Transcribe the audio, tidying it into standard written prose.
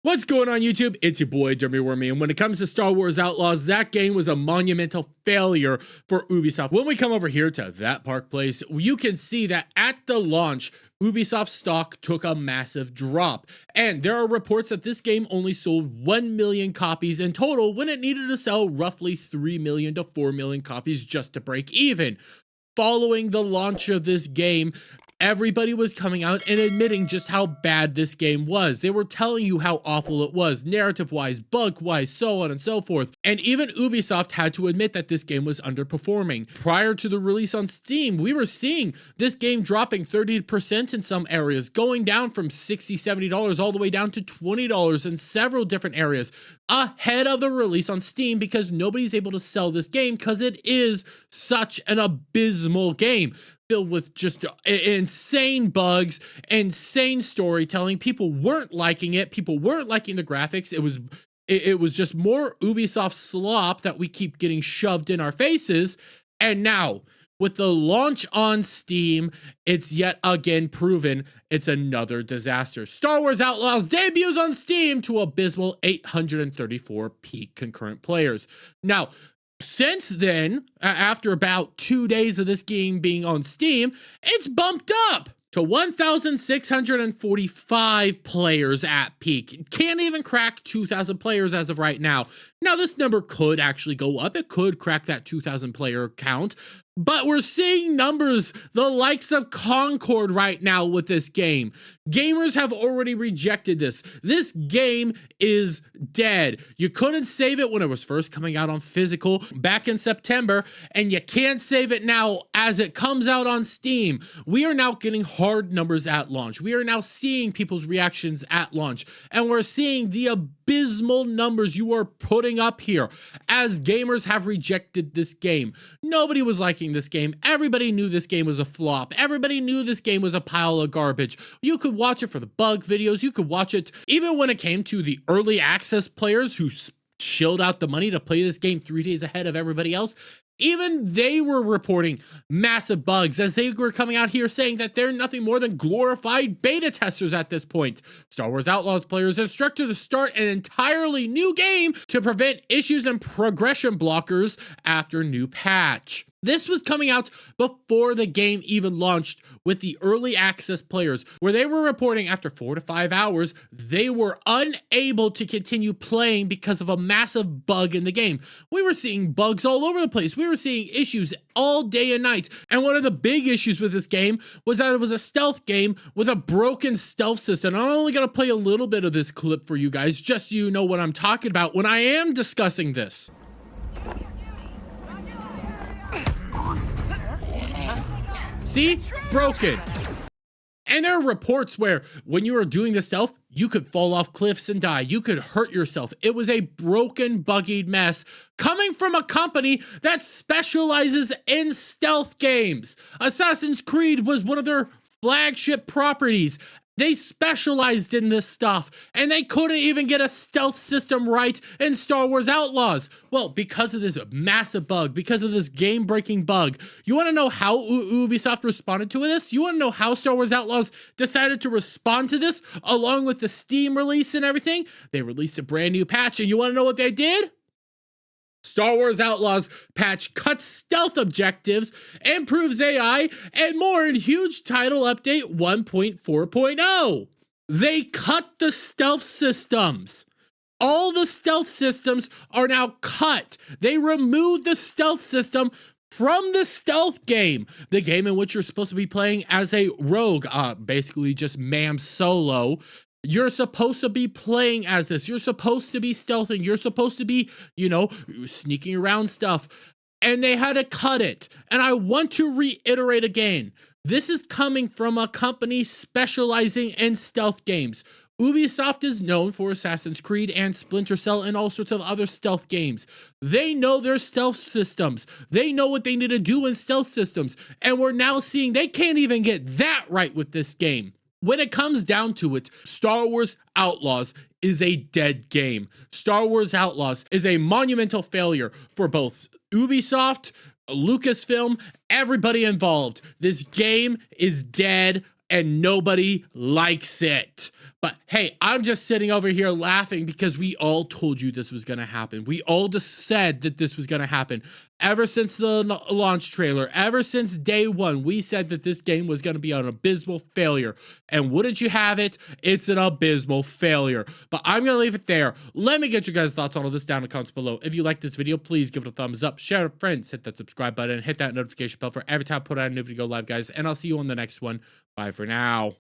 What's going on YouTube? It's your boy Dermy Wormy, and when it comes to Star Wars Outlaws, that game was a monumental failure for Ubisoft. When we come over here to that park place, you can see that at the launch, Ubisoft stock took a massive drop, and there are reports that this game only sold 1 million copies in total when it needed to sell roughly 3 million to 4 million copies just to break even. Following the launch of this game, everybody was coming out and admitting just how bad this game was. They were telling you how awful it was, narrative-wise, bug-wise, so on and so forth. And even Ubisoft had to admit that this game was underperforming. Prior to the release on Steam, we were seeing this game dropping 30% in some areas, going down from $60, $70 all the way down to $20 in several different areas ahead of the release on Steam, because nobody's able to sell this game because it is such an abysmal game filled with just insane bugs, insane storytelling. People weren't liking it. People weren't liking the graphics. It was just more Ubisoft slop that we keep getting shoved in our faces. And now, with the launch on Steam, it's yet again proven it's another disaster. Star Wars Outlaws debuts on Steam to abysmal 834 peak concurrent players. Now, since then, after about 2 days of this game being on Steam, it's bumped up to 1,645 players at peak. It can't even crack 2,000 players as of right now. Now, this number could actually go up. It could crack that 2,000 player count. But we're seeing numbers the likes of Concord right now with this game. Gamers have already rejected this. This game is dead. You couldn't save it when it was first coming out on physical back in September, and you can't save it now as it comes out on Steam. We are now getting hard numbers at launch. We are now seeing people's reactions at launch, and we're seeing the abysmal numbers you are putting up here as gamers have rejected this game. Nobody was liking this game. Everybody knew this game was a flop. Everybody knew this game was a pile of garbage. You could watch it for the bug videos. You could watch it even when it came to the early access players who shilled out the money to play this game 3 days ahead of everybody else. Even they were reporting massive bugs as they were coming out here saying that they're nothing more than glorified beta testers at this point. Star Wars Outlaws players instructed to start an entirely new game to prevent issues and progression blockers after new patch. This was coming out before the game even launched with the early access players, where they were reporting after 4 to 5 hours, they were unable to continue playing because of a massive bug in the game. We were seeing bugs all over the place. We were seeing issues all day and night. And one of the big issues with this game was that it was a stealth game with a broken stealth system. I'm only going to play a little bit of this clip for you guys, just so you know what I'm talking about when I am discussing this. See? Broken. And there are reports where when you were doing the stealth, you could fall off cliffs and die. You could hurt yourself. It was a broken, buggied mess coming from a company that specializes in stealth games. Assassin's Creed was one of their flagship properties. They specialized in this stuff, and they couldn't even get a stealth system right in Star Wars Outlaws. Well, because of this massive bug, because of this game-breaking bug. You want to know how Ubisoft responded to this? You want to know how Star Wars Outlaws decided to respond to this, along with the Steam release and everything? They released a brand new patch, and you want to know what they did? Star Wars Outlaws patch cuts stealth objectives, improves AI, and more in huge title update 1.4.0. They cut the stealth systems. All the stealth systems are now cut. They removed the stealth system from the stealth game, the game in which you're supposed to be playing as a rogue, basically just ma'am solo. You're supposed to be playing as this. You're supposed to be stealthing. You're supposed to be, sneaking around stuff. And they had to cut it. And I want to reiterate again, this is coming from a company specializing in stealth games. Ubisoft is known for Assassin's Creed and Splinter Cell and all sorts of other stealth games. They know their stealth systems. They know what they need to do in stealth systems. And we're now seeing they can't even get that right with this game. When it comes down to it, Star Wars Outlaws is a dead game. Star Wars Outlaws is a monumental failure for both Ubisoft, Lucasfilm, everybody involved. This game is dead and nobody likes it. But hey, I'm just sitting over here laughing because we all told you this was going to happen. We all just said that this was going to happen. Ever since the launch trailer, ever since day one, we said that this game was going to be an abysmal failure. And wouldn't you have it? It's an abysmal failure. But I'm going to leave it there. Let me get your guys' thoughts on all this down in the comments below. If you like this video, please give it a thumbs up, share it with friends, hit that subscribe button, hit that notification bell for every time I put out a new video live, guys. And I'll see you on the next one. Bye for now.